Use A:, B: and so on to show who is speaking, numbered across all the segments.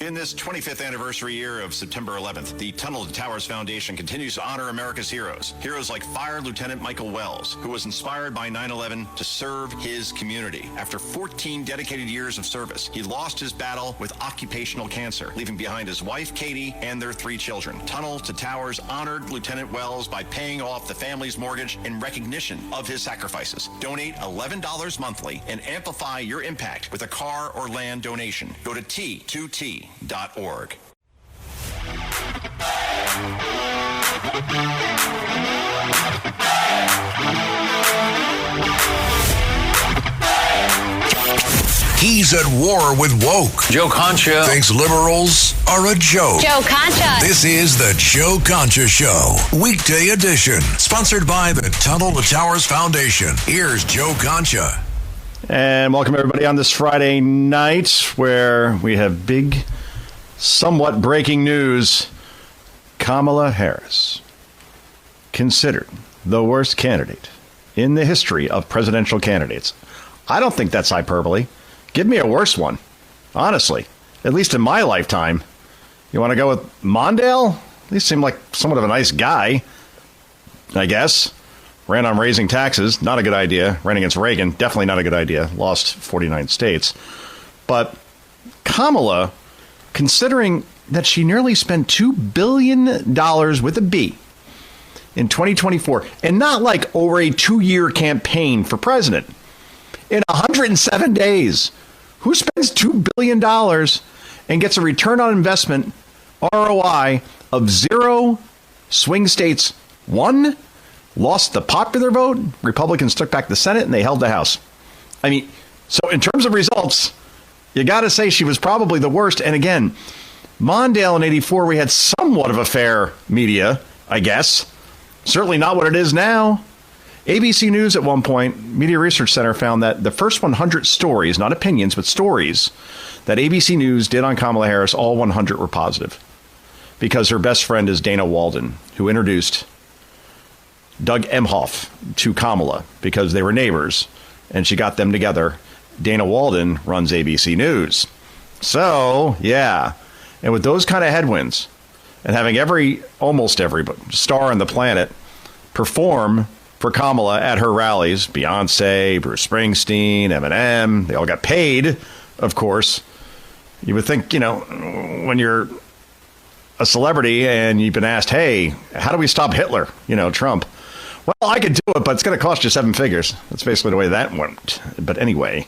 A: In this 25th anniversary year of September 11th, the Tunnel to Towers Foundation continues to honor America's heroes. Heroes like Fire Lieutenant Michael Wells, who was inspired by 9/11 to serve his community. After 14 dedicated years of service, he lost his battle with occupational cancer, leaving behind his wife, Katie, and their 3 children. Tunnel to Towers honored Lieutenant Wells by paying off the family's mortgage in recognition of his sacrifices. Donate $11 monthly and amplify your impact with a car or land donation. Go to T2T.org.
B: He's at war with woke.
C: Joe Concha
B: thinks liberals are a joke.
D: Joe Concha.
B: This is the Joe Concha Show, weekday edition, sponsored by the Tunnel to Towers Foundation. Here's Joe Concha.
E: And welcome everybody on this Friday night where we have big, somewhat breaking news. Kamala Harris considered the worst candidate in the history of presidential candidates. I don't think that's hyperbole. Give me a worse one, honestly, at least in my lifetime. You want to go with Mondale? He seemed like somewhat of a nice guy, I guess. Ran on raising taxes, not a good idea. Ran against Reagan, definitely not a good idea. Lost 49 states. But Kamala, considering that she nearly spent $2 billion with a B in 2024, and not like over a 2-year campaign for president, in 107 days, who spends $2 billion and gets a return on investment, ROI, of 0, swing states 1, lost the popular vote, Republicans took back the Senate, and they held the House. I mean, so in terms of results, you got to say she was probably the worst. And again, Mondale in 84, we had somewhat of a fair media, I guess. Certainly not what it is now. ABC News at one point, Media Research Center, found that the first 100 stories, not opinions, but stories, that ABC News did on Kamala Harris, all 100 were positive. Because her best friend is Dana Walden, who introduced Doug Emhoff to Kamala because they were neighbors, and she got them together. Dana Walden runs ABC News. So, yeah. And with those kind of headwinds, and having almost every star on the planet perform for Kamala at her rallies, Beyonce, Bruce Springsteen, Eminem, they all got paid, of course. You would think, when you're a celebrity and you've been asked, hey, how do we stop Hitler? Trump. Well, I could do it, but it's going to cost you 7 figures. That's basically the way that went. But anyway,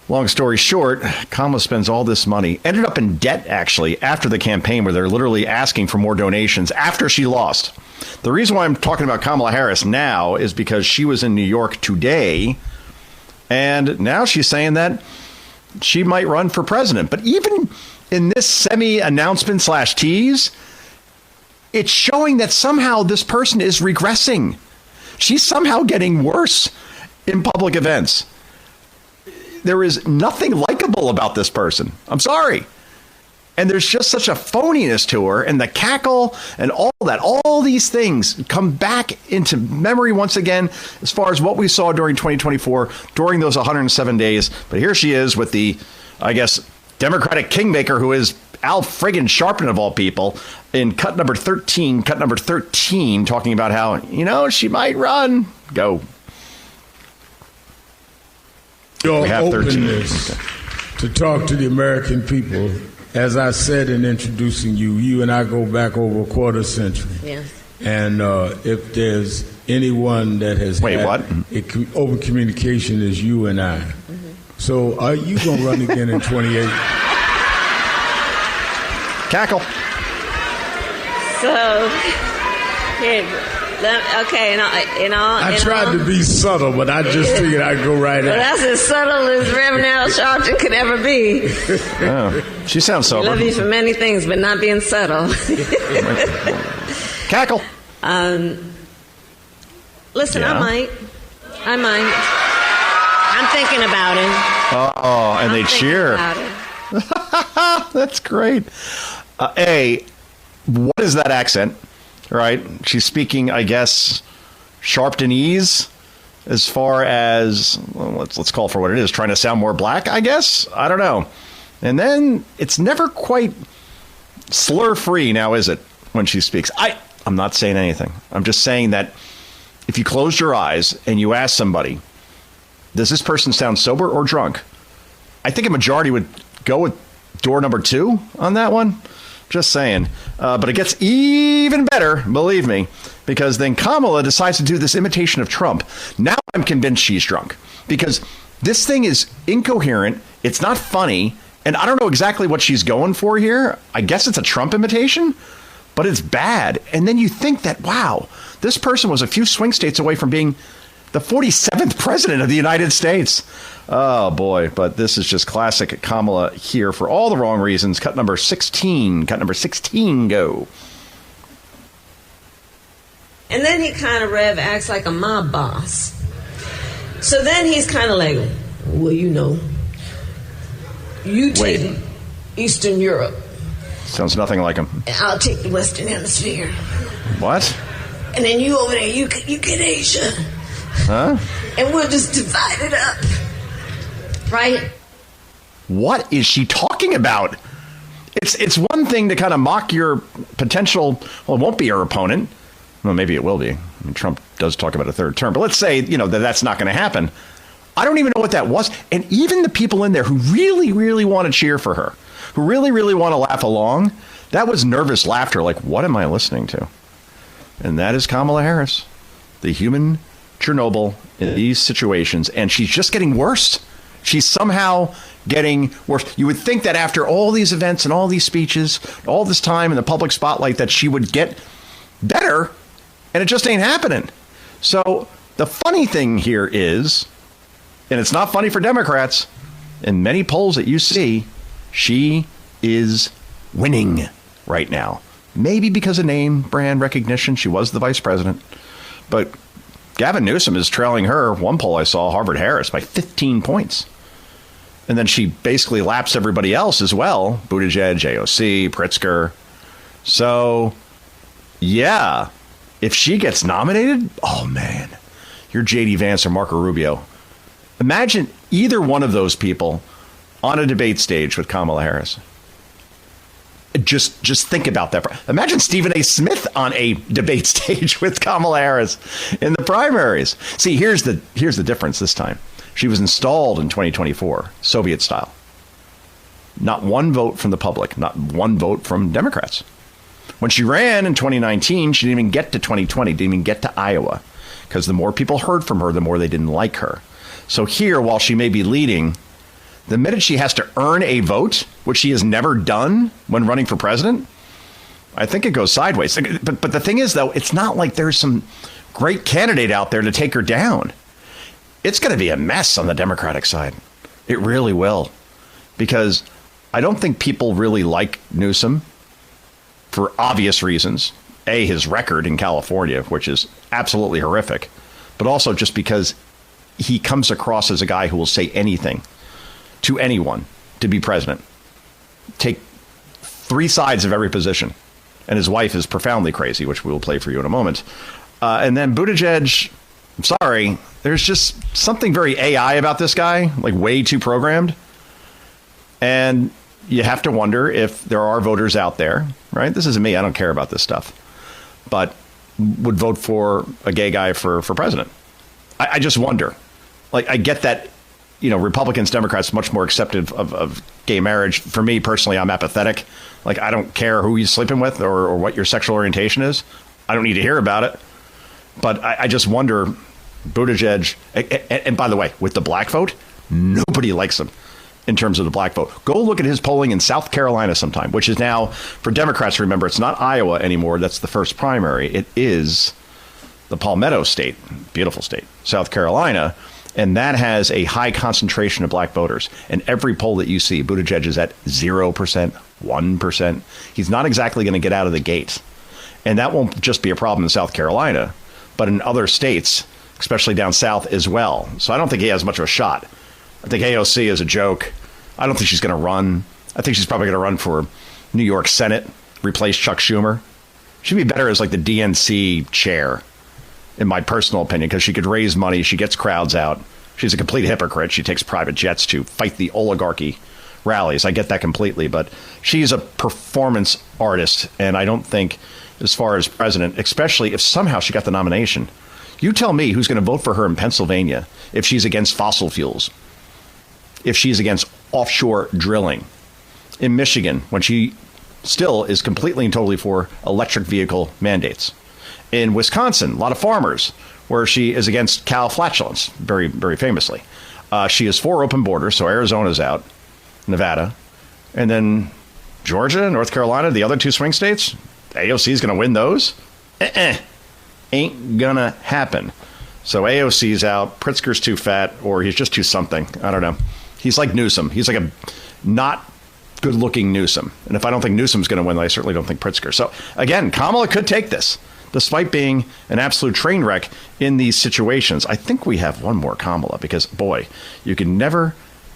E: long story short, Kamala spends all this money, ended up in debt, actually, after the campaign, where they're literally asking for more donations after she lost. The reason why I'm talking about Kamala Harris now is because she was in New York today, and now she's saying that she might run for president. But even in this semi-announcement / tease, it's showing that somehow this person is regressing. She's somehow getting worse in public events. There is nothing likable about this person. I'm sorry. And there's just such a phoniness to her, and the cackle and all that, all these things come back into memory once again as far as what we saw during 2024, during those 107 days. But here she is with the, I guess, Democratic kingmaker, who is Al friggin' Sharpton of all people, in cut number 13, talking about how, she might run. Go.
F: Your openness to talk to the American people. As I said in introducing you, you and I go back over a quarter century. Yes. And if there's anyone that has open communication, is you and I. Mm-hmm. So are you going to run again in 28?
E: Cackle.
D: So, okay,
F: I tried to be subtle, but I just figured I'd go right at it.
D: That's as subtle as Reverend Al Sharpton could ever be.
E: Oh, she sounds sober.
D: Love you for many things, but not being subtle.
E: Cackle.
D: Listen, yeah. I might. I'm thinking about it.
E: Oh, and they cheer. That's great. What is that accent? Right? She's speaking, I guess, Sharptonese, as far as, well, let's call it for what it is, trying to sound more black, I guess. I don't know. And then it's never quite slur-free now, is it, when she speaks? I'm not saying anything. I'm just saying that if you closed your eyes and you asked somebody, does this person sound sober or drunk? I think a majority would go with door number 2 on that one. Just saying. But it gets even better, believe me, because then Kamala decides to do this imitation of Trump. Now I'm convinced she's drunk because this thing is incoherent. It's not funny. And I don't know exactly what she's going for here. I guess it's a Trump imitation, but it's bad. And then you think that, wow, this person was a few swing states away from being the 47th president of the United States. Oh, boy. But this is just classic Kamala here for all the wrong reasons. Cut number 16. Cut number 16, go.
D: And then he kind of acts like a mob boss. So then he's kind of like, well, you take Eastern Europe.
E: Sounds nothing like him.
D: And I'll take the Western Hemisphere.
E: What?
D: And then you over there, you get Asia.
E: Huh?
D: And we'll just divide it up. Right?
E: What is she talking about? It's one thing to kind of mock your potential, well, it won't be your opponent. Well, maybe it will be. I mean, Trump does talk about a third term. But let's say, that's not going to happen. I don't even know what that was. And even the people in there who really, really want to cheer for her, who really, really want to laugh along, that was nervous laughter. Like, what am I listening to? And that is Kamala Harris, the human Chernobyl in these situations. And she's just getting worse. She's somehow getting worse. You would think that after all these events and all these speeches, all this time in the public spotlight, that she would get better. And it just ain't happening. So the funny thing here is, and it's not funny for Democrats, in many polls that you see, she is winning right now. Maybe because of name brand recognition. She was the vice president. But Gavin Newsom is trailing her. One poll I saw, Harvard-Harris, by 15 points. And then she basically laps everybody else as well. Buttigieg, AOC, Pritzker. So, yeah, if she gets nominated, oh, man, you're J.D. Vance or Marco Rubio. Imagine either one of those people on a debate stage with Kamala Harris. Just think about that. Imagine Stephen A. Smith on a debate stage with Kamala Harris in the primaries. See, here's the difference this time. She was installed in 2024, Soviet style. Not one vote from the public, not one vote from Democrats. When she ran in 2019, she didn't even get to 2020, didn't even get to Iowa, because the more people heard from her, the more they didn't like her. So here, while she may be leading, the minute she has to earn a vote, which she has never done when running for president, I think it goes sideways. But the thing is, though, it's not like there's some great candidate out there to take her down. It's going to be a mess on the Democratic side. It really will. Because I don't think people really like Newsom for obvious reasons. A, his record in California, which is absolutely horrific. But also just because he comes across as a guy who will say anything to anyone to be president. Take three sides of every position. And his wife is profoundly crazy, which we will play for you in a moment. And then Buttigieg, I'm sorry, there's just something very AI about this guy, like way too programmed. And you have to wonder if there are voters out there, right? This isn't me. I don't care about this stuff. But would vote for a gay guy for president. I just wonder. Like, I get that, you know, Republicans, Democrats, much more accepted of gay marriage. For me, personally, I'm apathetic. Like, I don't care who you're sleeping with or what your sexual orientation is. I don't need to hear about it. But I just wonder, Buttigieg, and by the way, with the black vote, nobody likes him in terms of the black vote. Go look at his polling in South Carolina sometime, which is now, for Democrats, remember, it's not Iowa anymore. That's the first primary. It is the Palmetto State, beautiful state, South Carolina. And that has a high concentration of black voters. And every poll that you see, Buttigieg is at 0%, 1%. He's not exactly going to get out of the gate. And that won't just be a problem in South Carolina, but in other states, especially down south as well. So I don't think he has much of a shot. I think AOC is a joke. I don't think she's going to run. I think she's probably going to run for New York Senate, replace Chuck Schumer. She'd be better as like the DNC chair, in my personal opinion, because she could raise money. She gets crowds out. She's a complete hypocrite. She takes private jets to fight the oligarchy rallies. I get that completely, but she's a performance artist, and I don't think, as far as president, especially if somehow she got the nomination, you tell me who's going to vote for her in Pennsylvania if she's against fossil fuels, if she's against offshore drilling, in Michigan when she still is completely and totally for electric vehicle mandates, in Wisconsin, a lot of farmers, where she is against cow flatulence, very, very famously. She is for open borders, so Arizona's out, Nevada, and then Georgia, North Carolina, the other two swing states, AOC is going to win those? Ain't gonna happen. So AOC's out, Pritzker's too fat, or he's just too something. I don't know. He's like Newsom. He's like a not good-looking Newsom. And if I don't think Newsom's going to win, I certainly don't think Pritzker. So, again, Kamala could take this, despite being an absolute train wreck in these situations. I think we have one more Kamala, because, boy, you can never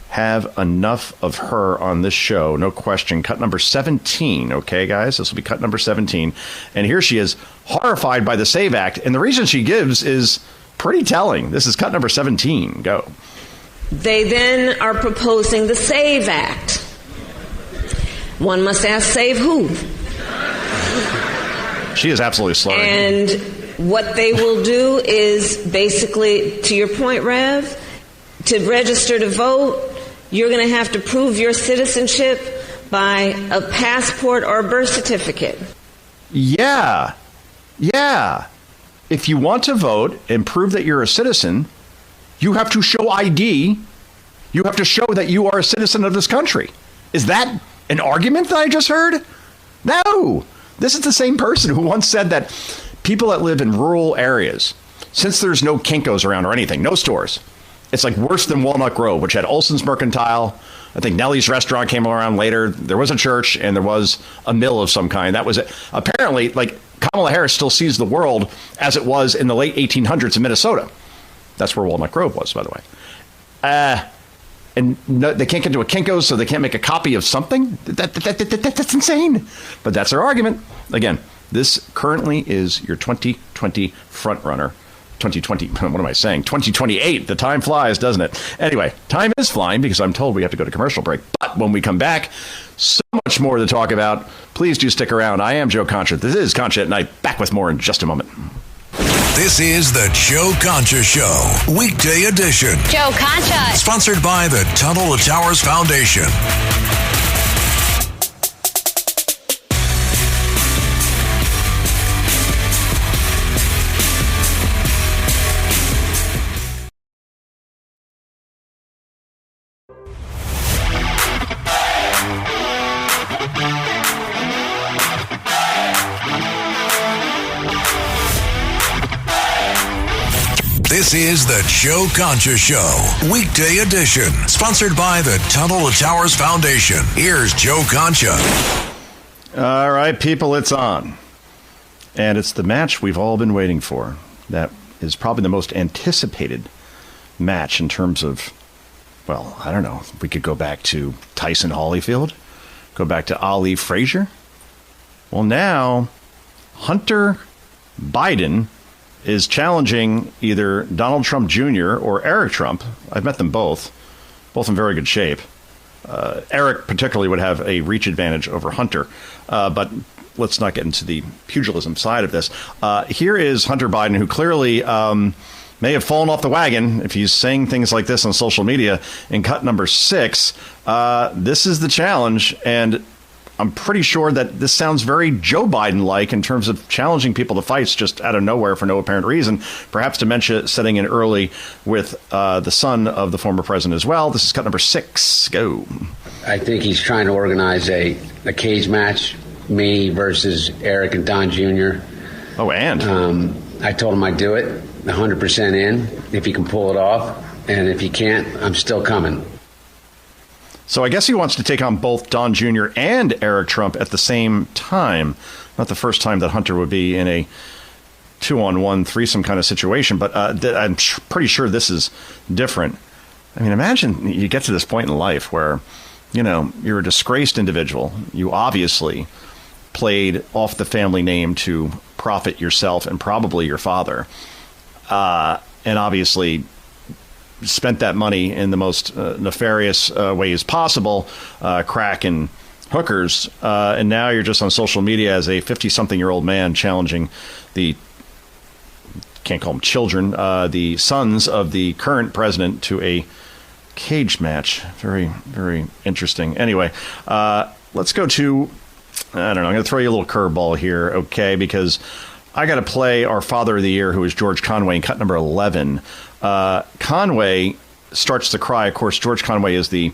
E: have enough of her on this show. No question. Cut number 17. Okay, guys? This will be cut number 17. And here she is, horrified by the SAVE Act. And the reason she gives is pretty telling. This is cut number 17. Go.
D: They then are proposing the SAVE Act. One must ask, save who?
E: She is absolutely slurring.
D: And what they will do is basically, to your point, Rev, to register to vote, you're going to have to prove your citizenship by a passport or a birth certificate.
E: Yeah. If you want to vote and prove that you're a citizen, you have to show ID. You have to show that you are a citizen of this country. Is that an argument that I just heard? No. This is the same person who once said that people that live in rural areas, since there's no Kinko's around or anything, no stores, it's like worse than Walnut Grove, which had Olson's Mercantile. I think Nellie's Restaurant came around later. There was a church and there was a mill of some kind. That was it. Apparently, like, Kamala Harris still sees the world as it was in the late 1800s in Minnesota. That's where Walnut Grove was, by the way. And no, they can't get to a Kinko's, so they can't make a copy of something? That's insane. But that's their argument. Again, this currently is your 2020 frontrunner. 2020, what am I saying? 2028. The time flies, doesn't it? Anyway, time is flying because I'm told we have to go to commercial break. But when we come back, so much more to talk about. Please do stick around. I am Joe Concha. This is Concha at Night. Back with more in just a moment.
B: This is the Joe Concha Show, weekday edition.
C: Joe Concha.
B: Sponsored by the Tunnel to Towers Foundation. This is the Joe Concha Show, weekday edition, sponsored by the Tunnel to Towers Foundation. Here's Joe Concha.
E: All right, people, it's on. And it's the match we've all been waiting for. That is probably the most anticipated match in terms of, well, I don't know. We could go back to Tyson Holyfield, go back to Ali Frazier. Well, now, Hunter Biden is challenging either Donald Trump Jr. or Eric Trump. I've met them both in very good shape. Eric particularly would have a reach advantage over Hunter, but let's not get into the pugilism side of this. Here is Hunter Biden, who clearly may have fallen off the wagon if he's saying things like this on social media. In cut number 6, this is the challenge, and I'm pretty sure that this sounds very Joe Biden-like in terms of challenging people to fights just out of nowhere for no apparent reason. Perhaps dementia setting in early with the son of the former president as well. This is cut number 6. Go.
G: I think he's trying to organize a cage match, me versus Eric and Don Jr.
E: Oh, and?
G: I told him I'd do it, 100% in, if he can pull it off. And if he can't, I'm still coming.
E: So I guess he wants to take on both Don Jr. and Eric Trump at the same time. Not the first time that Hunter would be in a 2-on-1 threesome kind of situation, but I'm pretty sure this is different. I mean, imagine you get to this point in life where, you know, you're a disgraced individual. You obviously played off the family name to profit yourself and probably your father. And obviously spent that money in the most nefarious ways possible, crack and hookers, and now you're just on social media as a 50-something-year-old man challenging the, can't call them children, the sons of the current president to a cage match. Very, very interesting. Anyway, let's go to, I don't know, I'm going to throw you a little curveball here, okay, because I got to play our Father of the Year, who is George Conway, in cut number 11. Conway starts to cry. Of course, George Conway is the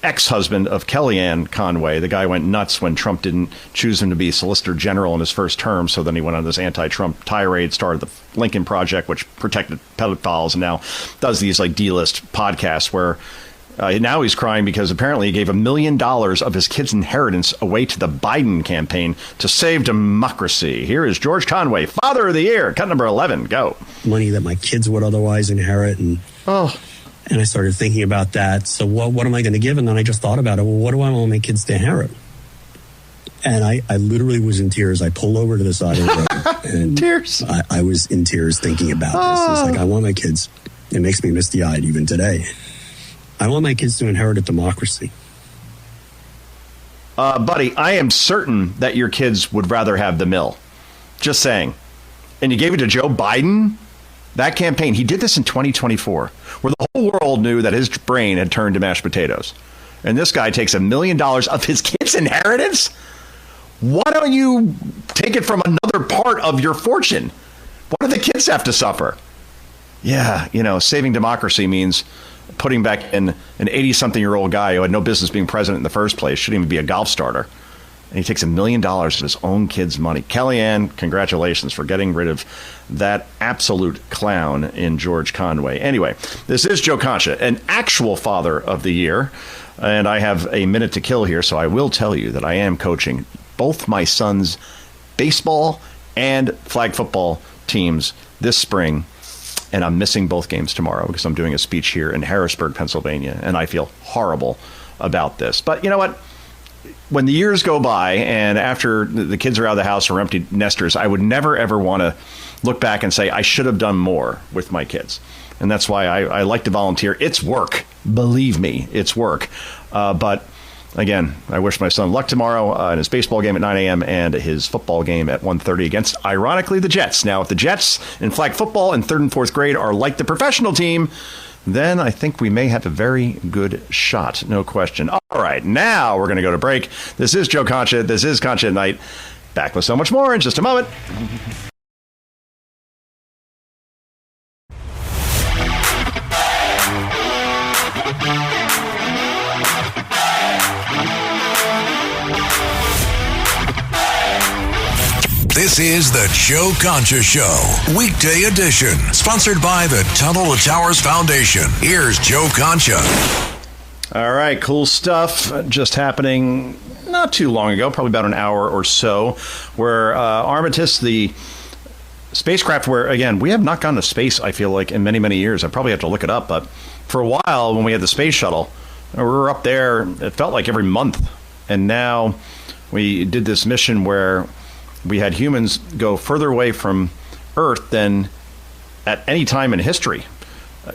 E: ex-husband of Kellyanne Conway. The guy went nuts when Trump didn't choose him to be Solicitor General in his first term, so then he went on this anti-Trump tirade, started the Lincoln Project, which protected pedophiles, and now does these like D-list podcasts where now he's crying because apparently he gave $1 million of his kid's inheritance away to the Biden campaign to save democracy. Here is George Conway, Father of the Year, cut number 11. Go.
C: Money that my kids would otherwise inherit, and I started thinking about that. So what am I going to give? And then I just thought about it. Well, what do I want my kids to inherit? And I literally was in tears. I pulled over to the side of the road. And
E: tears.
C: I was in tears thinking about this. It's like, I want my kids. It makes me misty-eyed even today. I want my kids to inherit a democracy.
E: Buddy, I am certain that your kids would rather have the mill. Just saying. And you gave it to Joe Biden? That campaign, he did this in 2024, where the whole world knew that his brain had turned to mashed potatoes. And this guy takes $1 million of his kid's inheritance? Why don't you take it from another part of your fortune? What do the kids have to suffer? Yeah, saving democracy means putting back in an 80-something-year-old guy who had no business being president in the first place, shouldn't even be a golf starter. And he takes $1 million of his own kids' money. Kellyanne, congratulations for getting rid of that absolute clown in George Conway. Anyway, this is Joe Concha, an actual Father of the Year. And I have a minute to kill here, so I will tell you that I am coaching both my sons' baseball and flag football teams this spring. And I'm missing both games tomorrow because I'm doing a speech here in Harrisburg, Pennsylvania. And I feel horrible about this. But you know what? When the years go by and after the kids are out of the house or empty nesters, I would never, ever want to look back and say I should have done more with my kids. And that's why I like to volunteer. It's work. Believe me, it's work. But again, I wish my son luck tomorrow in his baseball game at 9 a.m. and his football game at 1:30 against, ironically, the Jets. Now, if the Jets in flag football in 3rd and 4th grade are like the professional team, then I think we may have a very good shot. No question. All right, now we're going to go to break. This is Joe Concha. This is Concha at Night. Back with so much more in just a moment.
B: This is the Joe Concha Show, weekday edition, sponsored by the Tunnel to Towers Foundation. Here's Joe Concha.
E: All right, cool stuff just happening not too long ago, probably about an hour or so, where Armistice, the spacecraft where, again, we have not gone to space, I feel like, in many, many years. I probably have to look it up, but for a while when we had the space shuttle, we were up there, it felt like every month. And now we did this mission where we had humans go further away from Earth than at any time in history,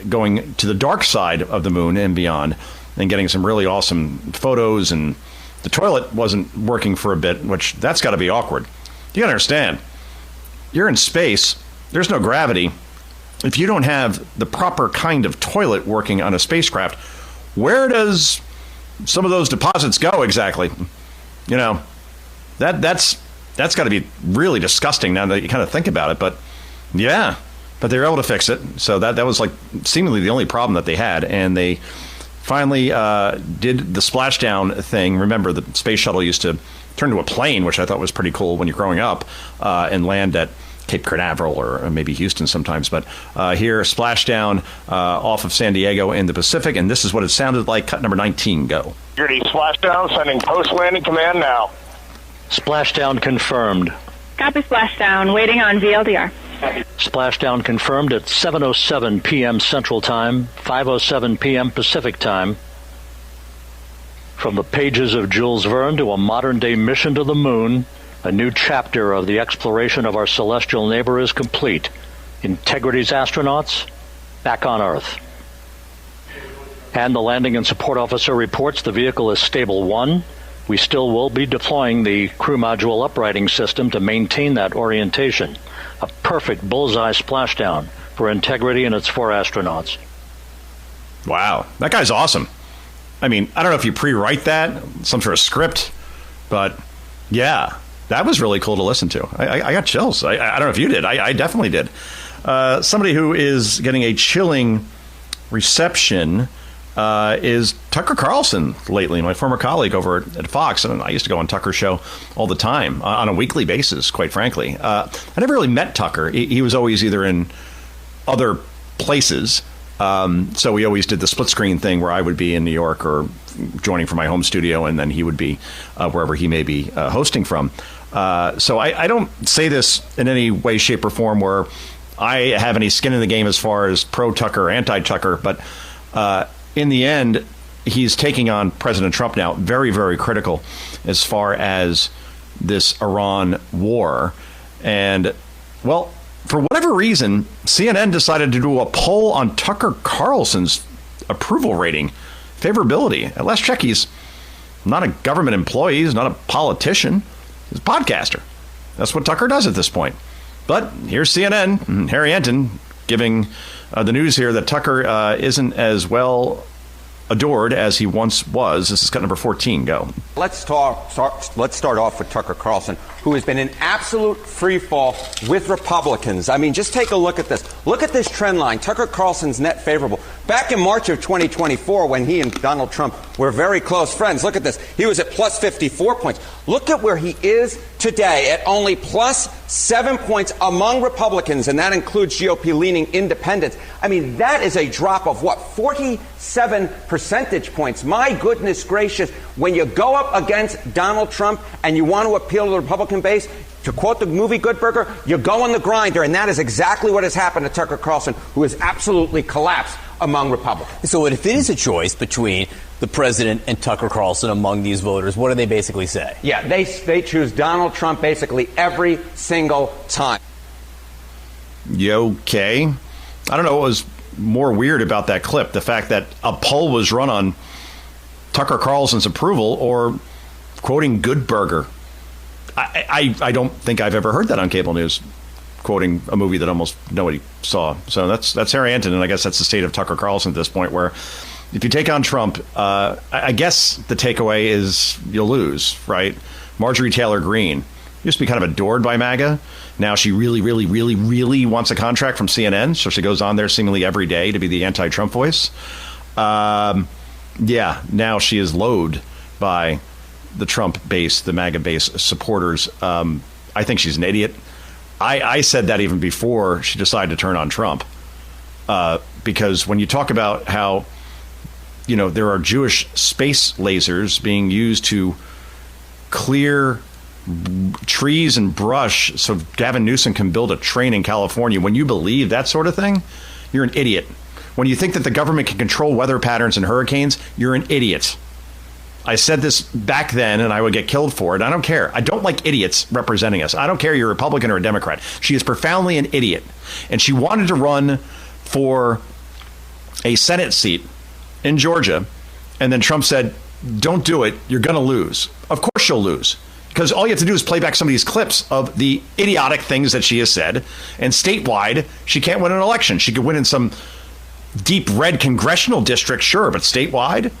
E: going to the dark side of the moon and beyond, and getting some really awesome photos. And the toilet wasn't working for a bit, which that's got to be awkward. You got to understand, you're in space, there's no gravity. If you don't have the proper kind of toilet working on a spacecraft, where does some of those deposits go exactly? That's got to be really disgusting now that you kind of think about it. But yeah, but they were able to fix it. So that was like seemingly the only problem that they had. And they finally did the splashdown thing. Remember, the space shuttle used to turn to a plane, which I thought was pretty cool when you're growing up, and land at Cape Canaveral or maybe Houston sometimes. But here, splashdown off of San Diego in the Pacific. And this is what it sounded like. Cut number 19, go.
H: Security splashdown, sending post-landing command now.
I: Splashdown confirmed.
J: Copy splashdown. Waiting on VLDR.
I: Splashdown confirmed at 7:07 p.m. Central Time, 5:07 p.m. Pacific Time. From the pages of Jules Verne to a modern-day mission to the moon, a new chapter of the exploration of our celestial neighbor is complete. Integrity's astronauts back on Earth. And the landing and support officer reports the vehicle is stable 1. We still will be deploying the crew module uprighting system to maintain that orientation. A perfect bullseye splashdown for Integrity and its 4 astronauts.
E: Wow, that guy's awesome. I mean, I don't know if you pre-write that, some sort of script, but yeah, that was really cool to listen to. I got chills. I don't know if you did. I definitely did. Somebody who is getting a chilling reception is Tucker Carlson lately, my former colleague over at Fox. And I used to go on Tucker's show all the time on a weekly basis, quite frankly. I never really met Tucker. He was always either in other places. So we always did the split screen thing where I would be in New York or joining from my home studio, and then he would be wherever he may be hosting from. So I don't say this in any way, shape, or form where I have any skin in the game as far as pro-Tucker or anti-Tucker, but in the end, he's taking on President Trump now, very, very critical as far as this Iran war. And, well, for whatever reason, CNN decided to do a poll on Tucker Carlson's approval rating, favorability. At last check, he's not a government employee. He's not a politician. He's a podcaster. That's what Tucker does at this point. But here's CNN, Harry Enten, giving the news here that Tucker isn't as well adored as he once was. This is cut number 14. Go.
K: Let's start off with Tucker Carlson, who has been in absolute free fall with Republicans. I mean, just take a look at this. Look at this trend line. Tucker Carlson's net favorable. Back in March of 2024, when he and Donald Trump were very close friends, look at this. He was at plus 54 points. Look at where he is today at only plus 7 points among Republicans, and that includes GOP-leaning independents. I mean, that is a drop of, 47 percentage points. My goodness gracious. When you go up against Donald Trump and you want to appeal to the Republican base, to quote the movie Good Burger, you go on the grinder, and that is exactly what has happened to Tucker Carlson, who has absolutely collapsed among Republicans.
L: So if it is a choice between the president and Tucker Carlson among these voters, what do they basically say?
K: Yeah, they choose Donald Trump basically every single time.
E: You okay? I don't know what was more weird about that clip, the fact that a poll was run on Tucker Carlson's approval or quoting Good Burger. I don't think I've ever heard that on cable news, quoting a movie that almost nobody saw. So that's Harry Enten, and I guess that's the state of Tucker Carlson at this point, where if you take on Trump, I guess the takeaway is you'll lose, right? Marjorie Taylor Greene used to be kind of adored by MAGA. Now she really, really, really, really wants a contract from CNN, so she goes on there seemingly every day to be the anti-Trump voice. Yeah, now she is loathed by the Trump base, the MAGA base supporters. I think she's an idiot. I said that even before she decided to turn on Trump, because when you talk about how, there are Jewish space lasers being used to clear trees and brush so Gavin Newsom can build a train in California, when you believe that sort of thing, you're an idiot. When you think that the government can control weather patterns and hurricanes, you're an idiot. I said this back then, and I would get killed for it. I don't care. I don't like idiots representing us. I don't care you're a Republican or a Democrat. She is profoundly an idiot. And she wanted to run for a Senate seat in Georgia. And then Trump said, don't do it. You're going to lose. Of course you'll lose. Because all you have to do is play back some of these clips of the idiotic things that she has said. And statewide, she can't win an election. She could win in some deep red congressional district, sure. But statewide,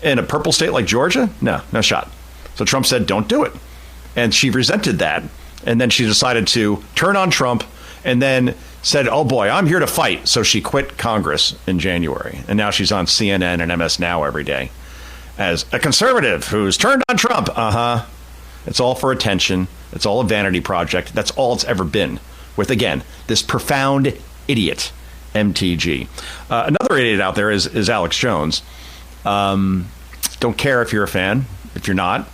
E: in a purple state like Georgia, no shot. So Trump said, don't do it. And she resented that. And then she decided to turn on Trump and then said, oh, boy, I'm here to fight. So she quit Congress in January. And now she's on CNN and MS Now every day as a conservative who's turned on Trump. It's all for attention. It's all a vanity project. That's all it's ever been with, again, this profound idiot, MTG. Another idiot out there is Alex Jones. Don't care if you're a fan. If you're not,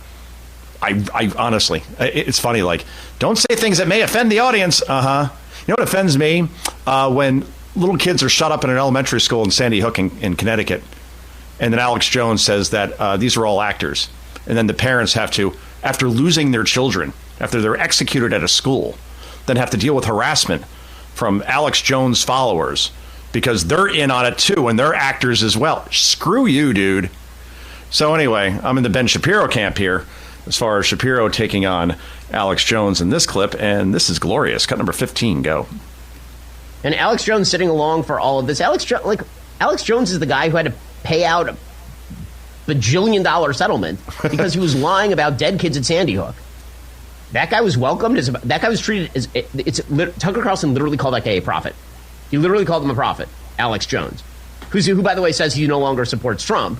E: I honestly, it's funny. Like, don't say things that may offend the audience. You know what offends me? When little kids are shut up in an elementary school in Sandy Hook in Connecticut, and then Alex Jones says that these are all actors, and then the parents have to, after losing their children, after they're executed at a school, then have to deal with harassment from Alex Jones followers because they're in on it too, and they're actors as well. Screw you, dude. So anyway, I'm in the Ben Shapiro camp here as far as Shapiro taking on Alex Jones in this clip, and this is glorious. Cut number 15, go.
M: And Alex Jones sitting along for all of this. Alex Jones is the guy who had to pay out a bajillion-dollar settlement because he was lying about dead kids at Sandy Hook. That guy was welcomed. That guy was treated as... Tucker Carlson literally called that guy a prophet. He literally called him a prophet, Alex Jones, who, by the way, says he no longer supports Trump.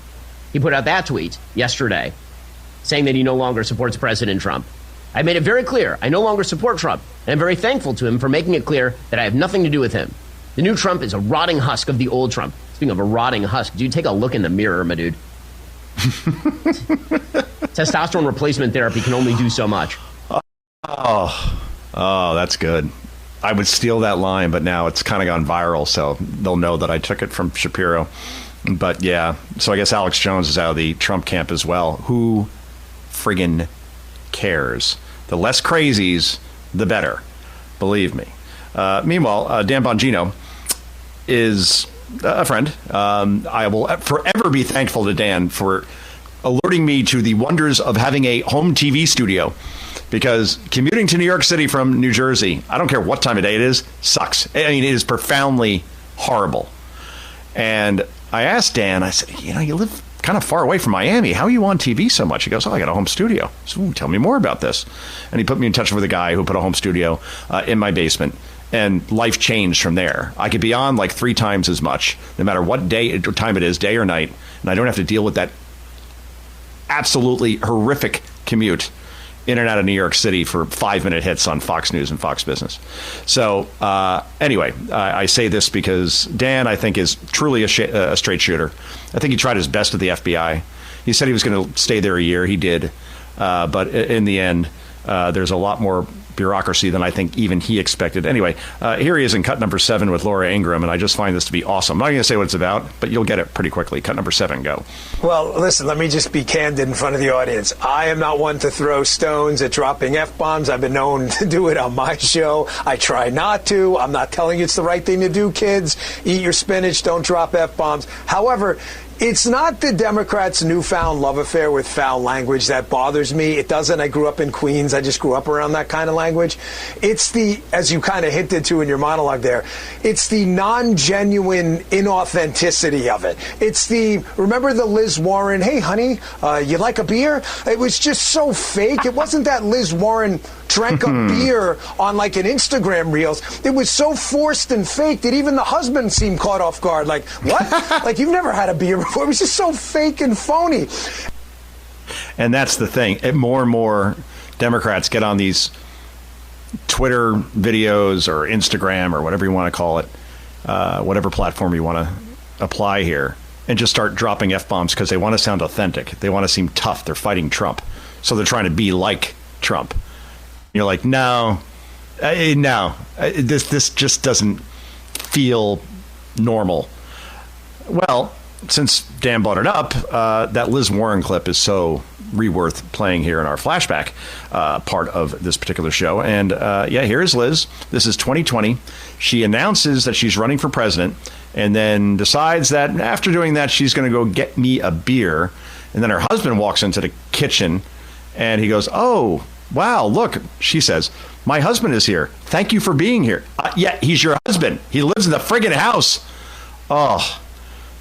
M: He put out that tweet yesterday saying that he no longer supports President Trump. I made it very clear. I no longer support Trump, and I'm very thankful to him for making it clear that I have nothing to do with him. The new Trump is a rotting husk of the old Trump. Speaking of a rotting husk, dude, take a look in the mirror, my dude. Testosterone replacement therapy can only do so much.
E: Oh, that's good. I would steal that line, but now it's kind of gone viral, so they'll know that I took it from Shapiro. But yeah, so I guess Alex Jones is out of the Trump camp as well. Who friggin' cares? The less crazies, the better. Believe me. Meanwhile, Dan Bongino is a friend. I will forever be thankful to Dan for alerting me to the wonders of having a home TV studio. Because commuting to New York City from New Jersey, I don't care what time of day it is, sucks. I mean, it is profoundly horrible. And I asked Dan, I said, you live kind of far away from Miami. How are you on TV so much? He goes, I got a home studio. So tell me more about this. And he put me in touch with a guy who put a home studio in my basement. And life changed from there. I could be on like 3 times as much, no matter what time it is, day or night. And I don't have to deal with that absolutely horrific commute in and out of New York City for 5-minute hits on Fox News and Fox Business. So anyway, I say this because Dan, I think, is truly a straight shooter. I think he tried his best at the FBI. He said he was going to stay there a year. He did. But in the end, there's a lot more bureaucracy than I think even he expected. Anyway, here he is in cut number 7 with Laura Ingraham, and I just find this to be awesome. I'm not going to say what it's about, but you'll get it pretty quickly. Cut number 7, go.
N: Well, listen, let me just be candid in front of the audience. I am not one to throw stones at dropping F-bombs. I've been known to do it on my show. I try not to. I'm not telling you it's the right thing to do, kids. Eat your spinach, don't drop F-bombs. However, it's not the Democrats' newfound love affair with foul language that bothers me. It doesn't. I grew up in Queens. I just grew up around that kind of language. It's the, as you kind of hinted to in your monologue there, it's the non-genuine inauthenticity of it. It's the, remember the Liz Warren, hey, honey, you like a beer? It was just so fake. It wasn't that Liz Warren drank a beer on like an Instagram Reels. It was so forced and fake that even the husband seemed caught off guard. Like, what? Like, you've never had a beer before. It was just so fake and phony.
E: And that's the thing. More and more Democrats get on these Twitter videos or Instagram or whatever you want to call it, whatever platform you want to apply here, and just start dropping F-bombs because they want to sound authentic. They want to seem tough. They're fighting Trump. So they're trying to be like Trump. You're like, no, this just doesn't feel normal. Well, since Dan brought it up, that Liz Warren clip is so worth playing here in our flashback part of this particular show. And yeah, here's Liz. This is 2020. She announces that she's running for president and then decides that after doing that, she's going to go get me a beer. And then her husband walks into the kitchen and he goes, oh, wow, look, she says, my husband is here. Thank you for being here. Yeah, he's your husband. He lives in the friggin' house. Oh,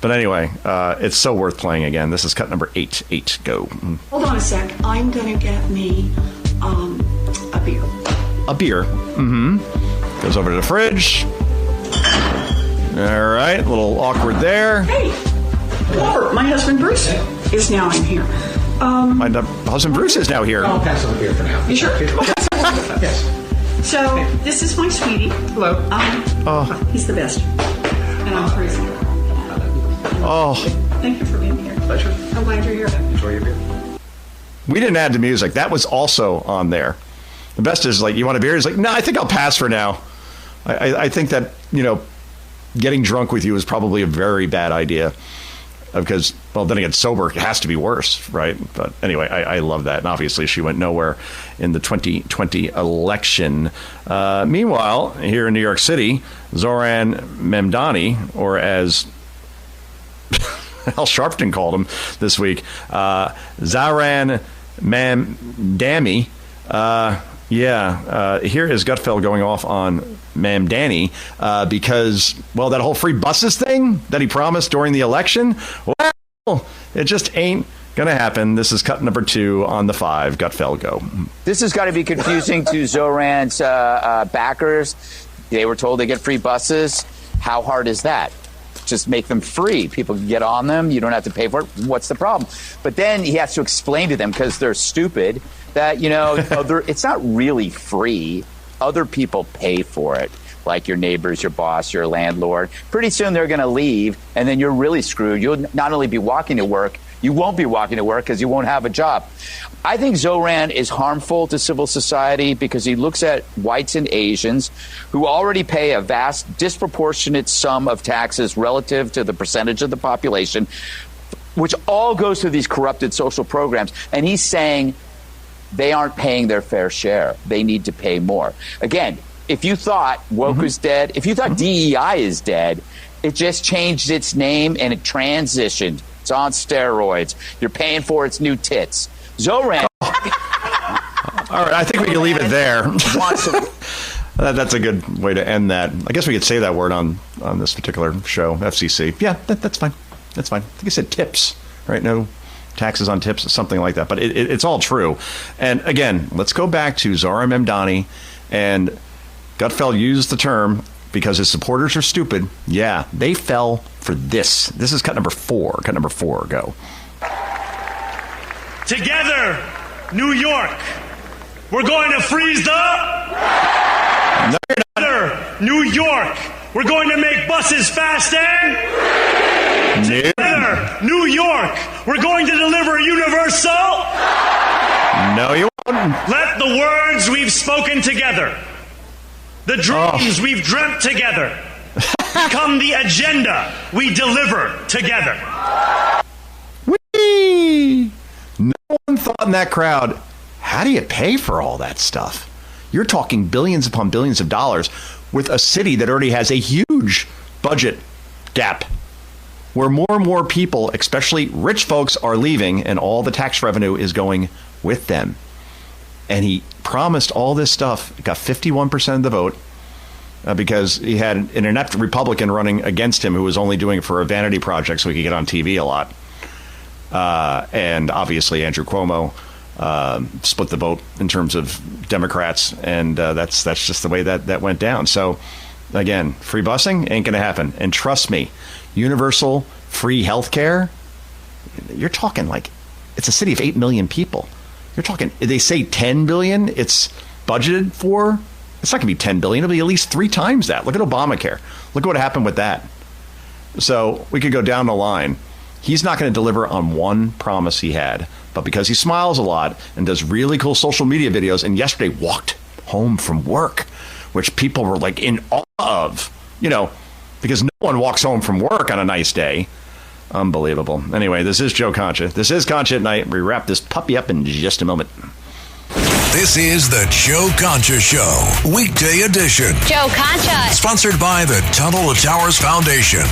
E: but anyway, it's so worth playing again. This is cut number 8. Go.
O: Hold on a sec. I'm going to get me a beer.
E: A beer. Mm-hmm. Goes over to the fridge. All right, a little awkward there.
O: Hey, Robert, my husband Bruce is now in here.
E: My husband Bruce is now here.
P: I'll pass on the beer for now.
O: You sure? Okay.
P: Yes.
O: So, this is my sweetie. Hello. He's the best. And I'm crazy.
E: Oh.
O: Thank you for being here.
P: Pleasure.
O: I'm glad you're here.
P: Enjoy your beer.
E: We didn't add the music. That was also on there. The best is like, you want a beer? He's like, no, I think I'll pass for now. I think that, getting drunk with you is probably a very bad idea. Because, well, then again, sober has to be worse, right? But anyway, I love that. And obviously, she went nowhere in the 2020 election. Meanwhile, here in New York City, Zoran Mamdani, or as Al Sharpton called him this week, Zoran Mamdani. Here is Gutfeld going off on Mamdani because, well, that whole free buses thing that he promised during the election, well, it just ain't going to happen. This is cut number 2 on the 5. Gutfeld, go.
Q: This has got to be confusing to Zoran's backers. They were told they get free buses. How hard is that? Just make them free. People can get on them. You don't have to pay for it. What's the problem? But then he has to explain to them, because they're stupid, that, it's not really free. Other people pay for it, like your neighbors, your boss, your landlord. Pretty soon they're going to leave, and then you're really screwed. You'll not only be walking to work, you won't be walking to work because you won't have a job. I think Zoran is harmful to civil society because he looks at whites and Asians who already pay a vast, disproportionate sum of taxes relative to the percentage of the population, which all goes to these corrupted social programs. And he's saying they aren't paying their fair share. They need to pay more. Again, if you thought woke was dead, if you thought DEI is dead, it just changed its name and it transitioned. It's on steroids. You're paying for its new tits. Zoran.
E: All right, I think we can leave it there. That's a good way to end that. I guess we could say that word on this particular show, FCC. Yeah, that's fine. That's fine. I think I said tips, right? No taxes on tips, something like that. But it's all true. And again, let's go back to Zoran Mamdani. And Gutfeld used the term because his supporters are stupid. Yeah, they fell for this. This is cut number 4. Cut number 4, go.
R: Together, New York, we're going to freeze the...
E: No, you're not.
R: Together, New York, we're going to make buses fast and... Together, New York, we're going to deliver universal...
E: No, you won't.
R: Let the words we've spoken together, the dreams we've dreamt together, become the agenda we deliver together.
E: Whee! No one thought in that crowd, how do you pay for all that stuff? You're talking billions upon billions of dollars with a city that already has a huge budget gap, where more and more people, especially rich folks, are leaving and all the tax revenue is going with them. And he promised all this stuff, got 51% of the vote because he had an inept Republican running against him who was only doing it for a vanity project so he could get on TV a lot. And obviously Andrew Cuomo split the vote in terms of Democrats, and that's just the way that went down. So again, free busing ain't going to happen. And trust me, universal free health care, you're talking like it's a city of 8 million people. You're talking, they say 10 billion it's budgeted for. It's not going to be 10 billion. It'll be at least 3 times that. Look at Obamacare. Look at what happened with that. So we could go down the line. He's not going to deliver on one promise he had, but because he smiles a lot and does really cool social media videos, and yesterday walked home from work, which people were like in awe of, because no one walks home from work on a nice day. Unbelievable. Anyway, this is Joe Concha. This is Concha at Night. We wrap this puppy up in just a moment.
B: This is the Joe Concha Show, weekday edition.
S: Joe Concha.
B: Sponsored by the Tunnel to Towers Foundation.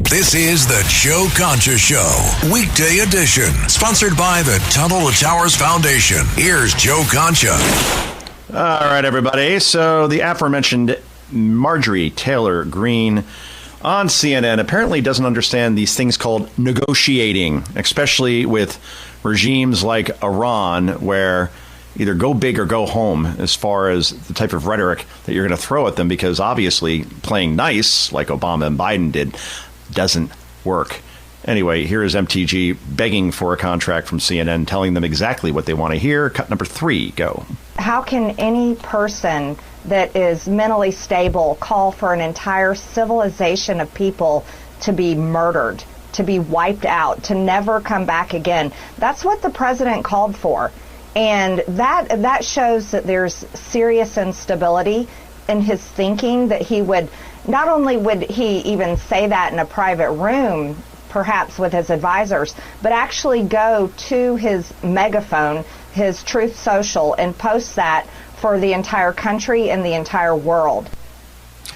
B: This is the Joe Concha Show, weekday edition, sponsored by the Tunnel to Towers Foundation. Here's Joe Concha.
E: All right, everybody. So the aforementioned Marjorie Taylor Greene on CNN apparently doesn't understand these things called negotiating, especially with regimes like Iran, where either go big or go home as far as the type of rhetoric that you're going to throw at them, because obviously playing nice, like Obama and Biden did, doesn't work. Anyway, here is MTG begging for a contract from CNN, telling them exactly what they want to hear. Cut number 3, go.
S: How can any person that is mentally stable call for an entire civilization of people to be murdered, to be wiped out, to never come back again? That's what the president called for. And that shows that there's serious instability in his thinking, that he would, not only would he even say that in a private room, perhaps with his advisors, but actually go to his megaphone, his Truth Social, and post that for the entire country and the entire world.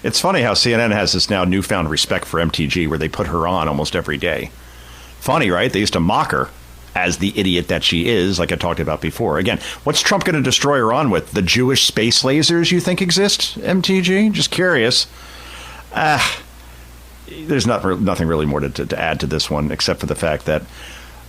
E: It's funny how CNN has this now newfound respect for MTG, where they put her on almost every day. Funny, right? They used to mock her as the idiot that she is, like I talked about before. Again, what's Trump going to destroy her on with? The Jewish space lasers you think exist, MTG? Just curious. There's nothing really more to add to this one, except for the fact that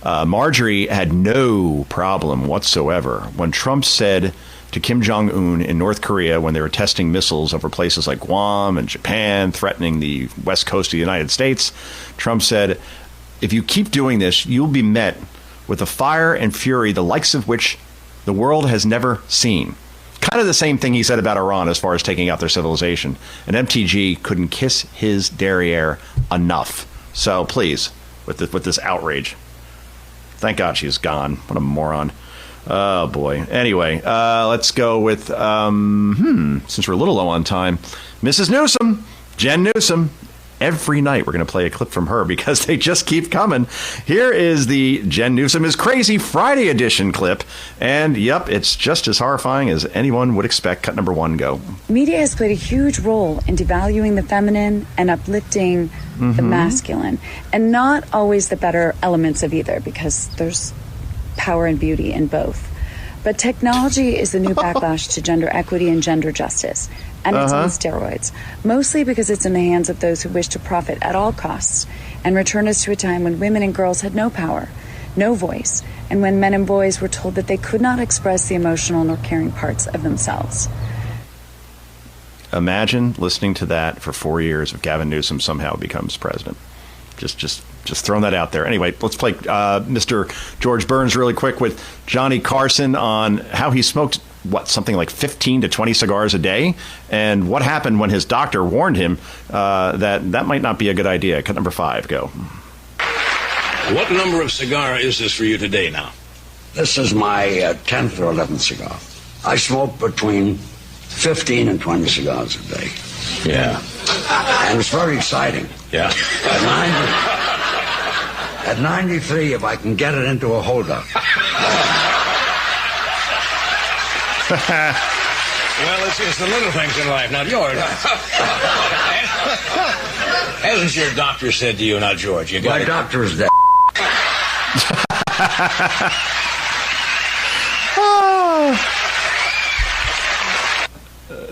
E: Marjorie had no problem whatsoever when Trump said to Kim Jong-un in North Korea, when they were testing missiles over places like Guam and Japan, threatening the west coast of the United States, Trump said, if you keep doing this, you'll be met with a fire and fury the likes of which the world has never seen. Kind of the same thing he said about Iran as far as taking out their civilization. And MTG couldn't kiss his derriere enough. So please, with this outrage. Thank God she's gone. What a moron. Oh, boy. Anyway, let's go with, since we're a little low on time, Mrs. Newsom, Jen Newsom. Every night we're going to play a clip from her because they just keep coming. Here is the Jen Newsom is Crazy Friday edition clip. And, yep, it's just as horrifying as anyone would expect. Cut number 1, go.
T: Media has played a huge role in devaluing the feminine and uplifting the masculine. And not always the better elements of either, because there's power and beauty in both. But technology is the new backlash to gender equity and gender justice. And it's on steroids, mostly because it's in the hands of those who wish to profit at all costs and return us to a time when women and girls had no power, no voice, and when men and boys were told that they could not express the emotional nor caring parts of themselves.
E: Imagine listening to that for 4 years if Gavin Newsom somehow becomes president. Just throwing that out there. Anyway, let's play Mr. George Burns really quick with Johnny Carson on how he smoked, something like 15 to 20 cigars a day, and what happened when his doctor warned him that might not be a good idea. Cut number 5, go.
U: What number of cigar is this for you today now?
V: This is my 10th or 11th cigar. I smoke between 15 and 20 cigars a day.
U: Yeah.
V: And it's very exciting.
U: Yeah.
V: At 93, if I can get it into a holder.
U: Well, it's the little things in life. Now, George, hasn't your doctor said to you, now, George, you got
V: My doctor is dead.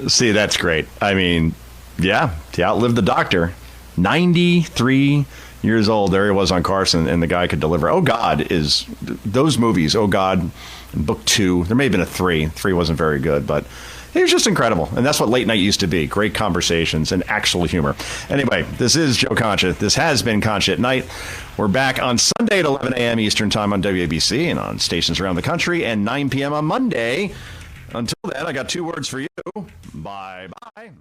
E: See, that's great. I mean, yeah, he outlived the doctor. 93 years old. There he was on Carson, and the guy could deliver. Oh, God, is those movies. Oh, God, and book 2. There may have been a 3. 3 wasn't very good, but it was just incredible. And that's what late night used to be. Great conversations and actual humor. Anyway, this is Joe Concha. This has been Concha at Night. We're back on Sunday at 11 a.m. Eastern Time on WABC and on stations around the country, and 9 p.m. on Monday. Until then, I got 2 words for you. Bye-bye.